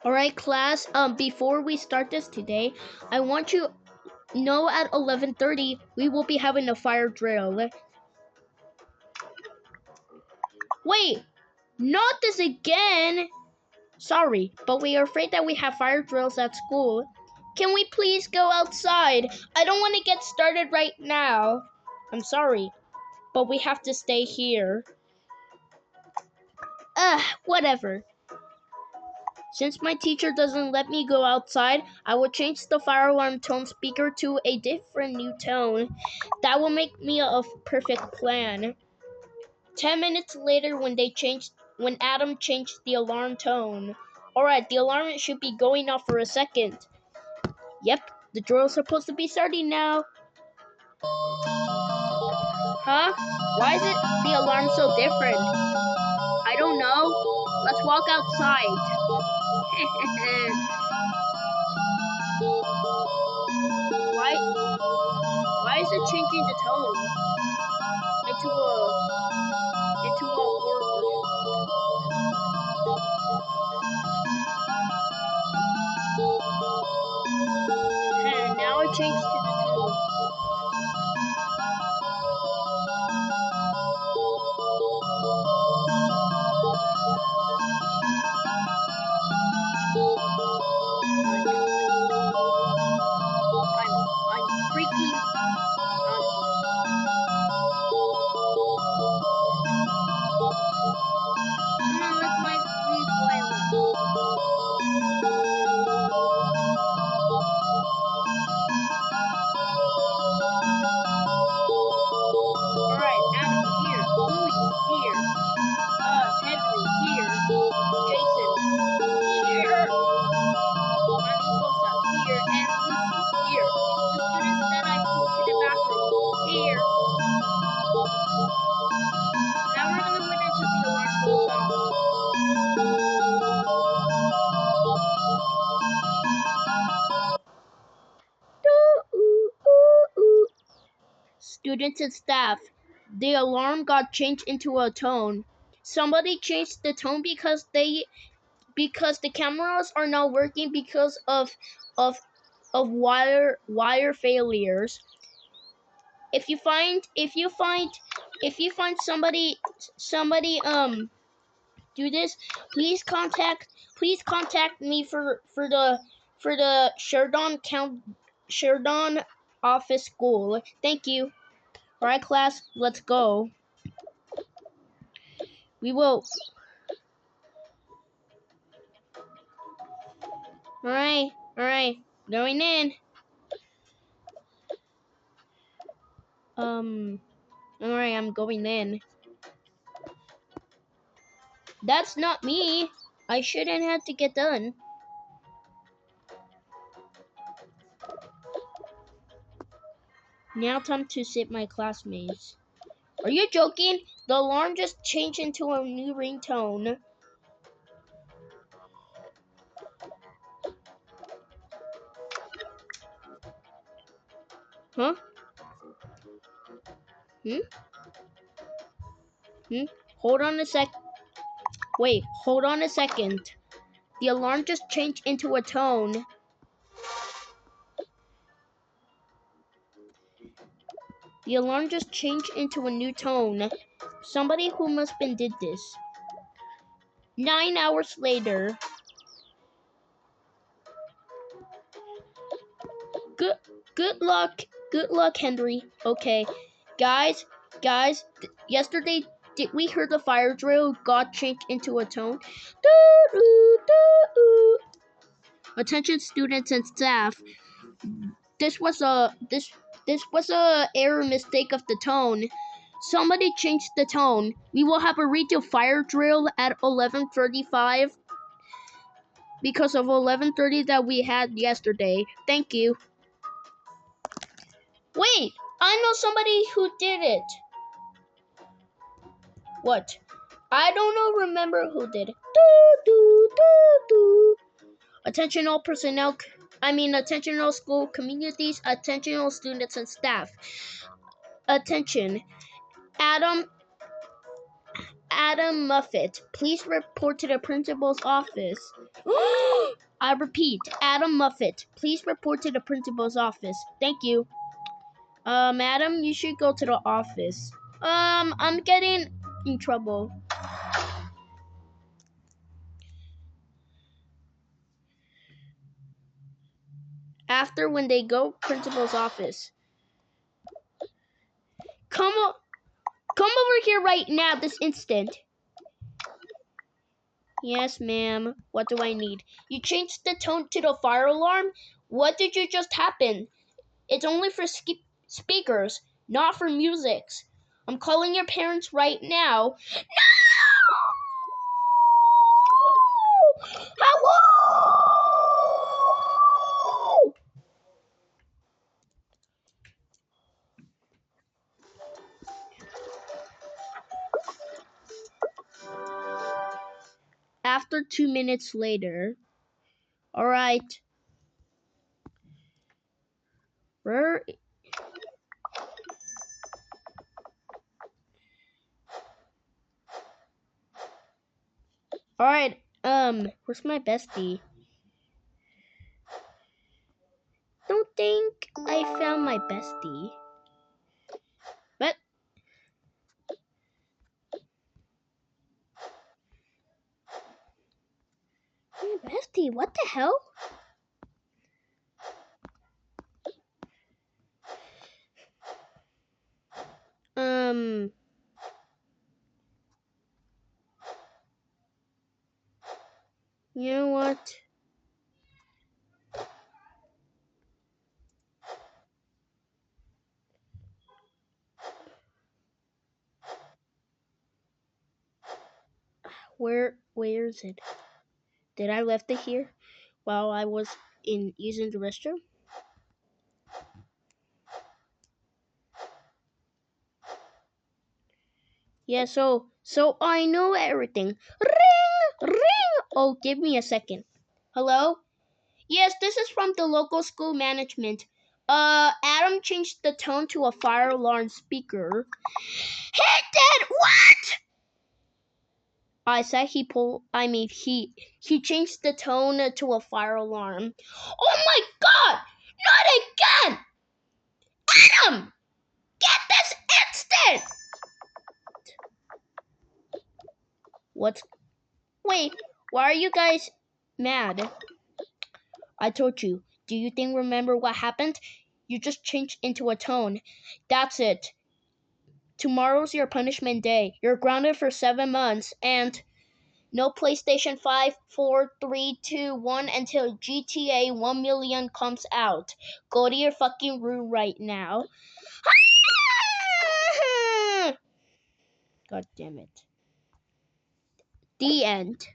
Alright, class, before we start this today, I want you know at 11:30 we will be having a fire drill. Wait, not this again! Sorry, but we are afraid that we have fire drills at school. Can we please go outside? I don't want to get started right now. I'm sorry, but we have to stay here. Whatever. Since my teacher doesn't let me go outside, I will change the fire alarm tone speaker to a different new tone. That will make me a perfect plan. 10 minutes later when Adam changed the alarm tone. Alright, the alarm should be going off for a second. Yep, the drill is supposed to be starting now. Huh? Why is the alarm so different? I don't know. Let's walk outside. Why is it changing the tone into a horror? Now it changed to the tone. I'm freaking Come on, let's make these violent. Alright, Adam here, Louis here, Henry here, Jason here, Mariposa here, and Lucy here. The students that I pulled to the bathroom here. Now we're gonna wait until the alarm goes off. Students and staff, the alarm got changed into a tone. Somebody changed the tone because the cameras are not working because of wire failures. If you find somebody do this, please contact me for the Sheridan office school. Thank you. All right, class, let's go. We will. All right, going in. All right, I'm going in. That's not me. I shouldn't have to get done. Now time to sit my classmates. Are you joking? The alarm just changed into a new ringtone. Huh? Hold on a sec. Wait, hold on a second. The alarm just changed into a tone. The alarm just changed into a new tone. Somebody who must been did this. 9 hours later. Good luck, Henry. Okay, guys. Yesterday, did we hear the fire drill got changed into a tone? Attention, students and staff. This was a error mistake of the tone. Somebody changed the tone. We will have a redo fire drill at 11:35 because of 11:30 that we had yesterday. Thank you. Wait, I know somebody who did it. What? I don't know. Remember who did it. Attention all personnel. Attention all school communities. Attention all students and staff. Attention. Adam Adam Muffet, please report to the principal's office. I repeat, Adam Muffet, please report to the principal's office. Thank you. Madam, you should go to the office. I'm getting in trouble. After when they go principal's office. Come over here right now, this instant. Yes, ma'am. What do I need? You changed the tone to the fire alarm? What did you just happen? It's only for speakers, not for musics. I'm calling your parents right now. No! Hello! After 2 minutes later. All right. Where? All right. Where's my bestie? Don't think I found my bestie. But my bestie, what the hell? You know what? Where is it? Did I left it here while I was using the restroom? Yeah, so I know everything. Ring! Oh, give me a second. Hello? Yes, this is from the local school management. Adam changed the tone to a fire alarm speaker. He did what? I said he changed the tone to a fire alarm. Oh my god! Not again! Adam! Get this instant! Wait, why are you guys mad? I told you. Do you remember what happened? You just changed into a tone. That's it. Tomorrow's your punishment day. You're grounded for 7 months and no PlayStation 5, 4, 3, 2, 1 until GTA 1 million comes out. Go to your fucking room right now. God damn it. The end.